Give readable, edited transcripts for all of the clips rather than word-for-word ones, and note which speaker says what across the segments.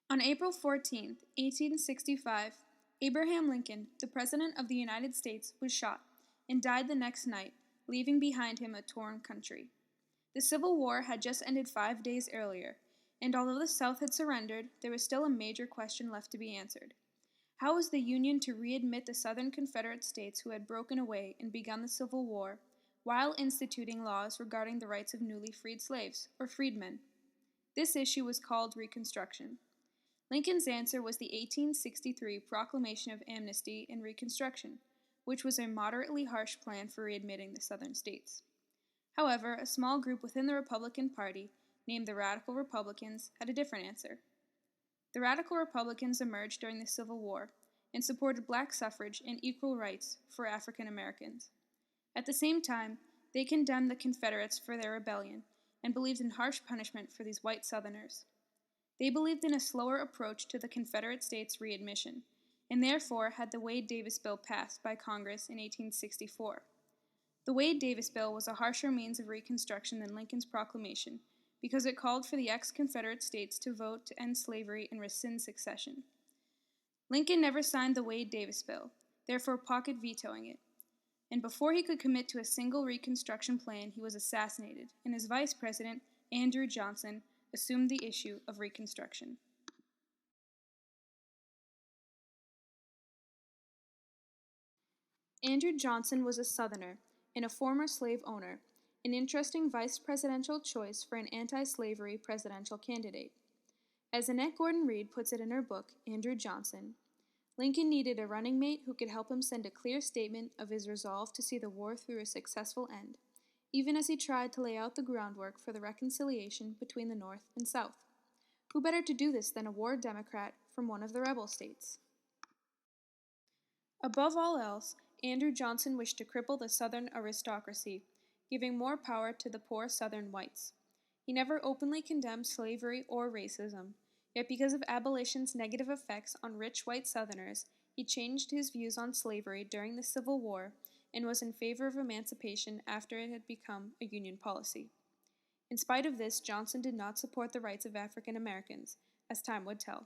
Speaker 1: On April 14, 1865, Abraham Lincoln, the President of the United States, was shot and died the next night, leaving behind him a torn country. The Civil War had just ended 5 days earlier, and although the South had surrendered, there was still a major question left to be answered. How was the Union to readmit the Southern Confederate States who had broken away and begun the Civil War, while instituting laws regarding the rights of newly freed slaves, or freedmen? This issue was called Reconstruction. Lincoln's answer was the 1863 Proclamation of Amnesty and Reconstruction, which was a moderately harsh plan for readmitting the Southern states. However, a small group within the Republican Party, named the Radical Republicans, had a different answer. The Radical Republicans emerged during the Civil War and supported black suffrage and equal rights for African Americans. At the same time, they condemned the Confederates for their rebellion and believed in harsh punishment for these white Southerners. They believed in a slower approach to the Confederate States' readmission, and therefore had the Wade-Davis Bill passed by Congress in 1864. The Wade-Davis Bill was a harsher means of Reconstruction than Lincoln's proclamation, because it called for the ex-Confederate states to vote to end slavery and rescind secession. Lincoln never signed the Wade-Davis Bill, therefore pocket vetoing it, and before he could commit to a single Reconstruction plan, he was assassinated, and his vice president, Andrew Johnson, assumed the issue of Reconstruction. Andrew Johnson was a Southerner and a former slave owner, an interesting vice presidential choice for an anti-slavery presidential candidate. As Annette Gordon Reed puts it in her book, Andrew Johnson, Lincoln needed a running mate who could help him send a clear statement of his resolve to see the war through a successful end, even as he tried to lay out the groundwork for the reconciliation between the North and South. Who better to do this than a war Democrat from one of the rebel states? Above all else, Andrew Johnson wished to cripple the Southern aristocracy, giving more power to the poor Southern whites. He never openly condemned slavery or racism, yet because of abolition's negative effects on rich white Southerners, he changed his views on slavery during the Civil War and was in favor of emancipation after it had become a Union policy. In spite of this, Johnson did not support the rights of African Americans, as time would tell.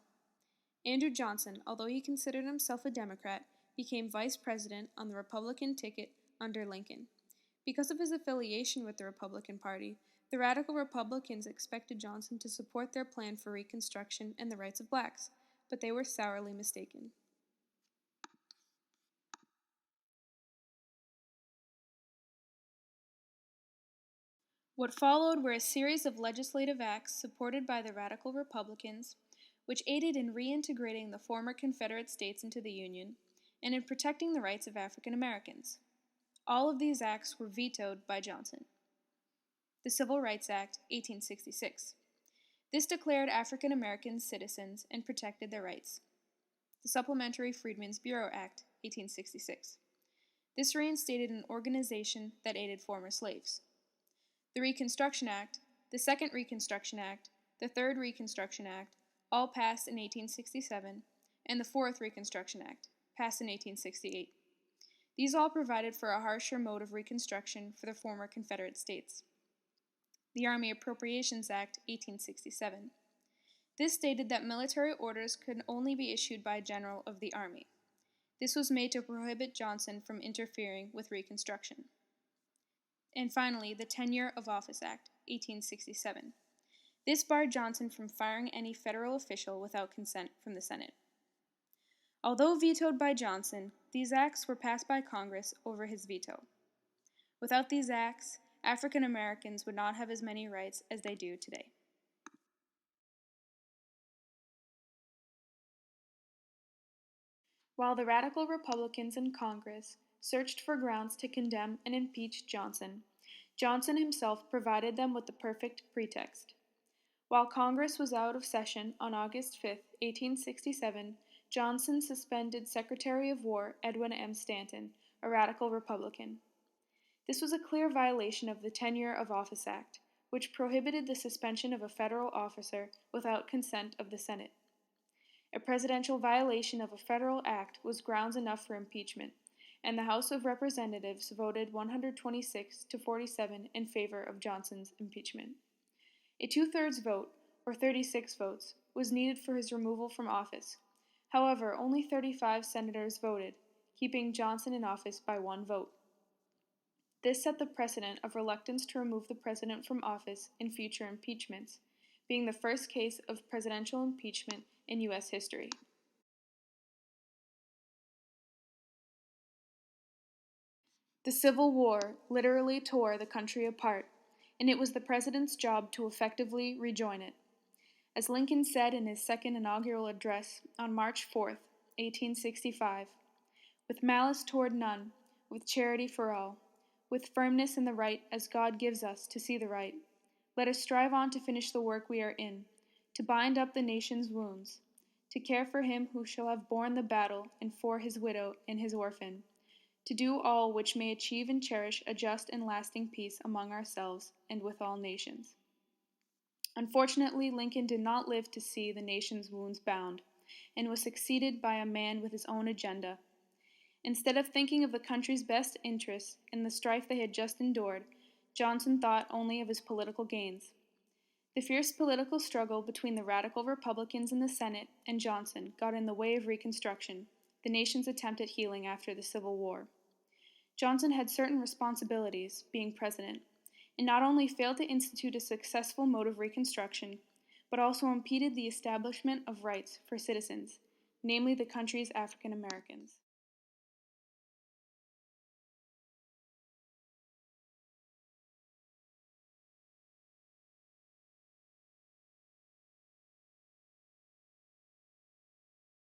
Speaker 1: Andrew Johnson, although he considered himself a Democrat, became vice president on the Republican ticket under Lincoln. Because of his affiliation with the Republican Party, the Radical Republicans expected Johnson to support their plan for Reconstruction and the rights of blacks, but they were sourly mistaken. What followed were a series of legislative acts supported by the Radical Republicans, which aided in reintegrating the former Confederate states into the Union and in protecting the rights of African Americans. All of these acts were vetoed by Johnson. The Civil Rights Act, 1866. This declared African Americans citizens and protected their rights. The Supplementary Freedmen's Bureau Act, 1866. This reinstated an organization that aided former slaves. The Reconstruction Act, the Second Reconstruction Act, the Third Reconstruction Act, all passed in 1867, and the Fourth Reconstruction Act, passed in 1868. These all provided for a harsher mode of Reconstruction for the former Confederate states. The Army Appropriations Act, 1867. This stated that military orders could only be issued by a general of the Army. This was made to prohibit Johnson from interfering with Reconstruction. And finally, the Tenure of Office Act, 1867. This barred Johnson from firing any federal official without consent from the Senate. Although vetoed by Johnson, these acts were passed by Congress over his veto. Without these acts, African Americans would not have as many rights as they do today. While the Radical Republicans in Congress searched for grounds to condemn and impeach Johnson, Johnson himself provided them with the perfect pretext. While Congress was out of session on August 5, 1867, Johnson suspended Secretary of War Edwin M. Stanton, a Radical Republican. This was a clear violation of the Tenure of Office Act, which prohibited the suspension of a federal officer without consent of the Senate. A presidential violation of a federal act was grounds enough for impeachment, and the House of Representatives voted 126 to 47 in favor of Johnson's impeachment. A two-thirds vote, or 36 votes, was needed for his removal from office. However, only 35 senators voted, keeping Johnson in office by one vote. This set the precedent of reluctance to remove the president from office in future impeachments, being the first case of presidential impeachment in U.S. history. The Civil War literally tore the country apart, and it was the president's job to effectively rejoin it. As Lincoln said in his second inaugural address on March 4, 1865, with malice toward none, with charity for all, with firmness in the right as God gives us to see the right, let us strive on to finish the work we are in, to bind up the nation's wounds, to care for him who shall have borne the battle and for his widow and his orphan, to do all which may achieve and cherish a just and lasting peace among ourselves and with all nations. Unfortunately, Lincoln did not live to see the nation's wounds bound, and was succeeded by a man with his own agenda. Instead of thinking of the country's best interests in the strife they had just endured, Johnson thought only of his political gains. The fierce political struggle between the radical Republicans in the Senate and Johnson got in the way of Reconstruction, the nation's attempt at healing after the Civil War. Johnson had certain responsibilities, being president, and not only failed to institute a successful mode of Reconstruction, but also impeded the establishment of rights for citizens, namely the country's African Americans.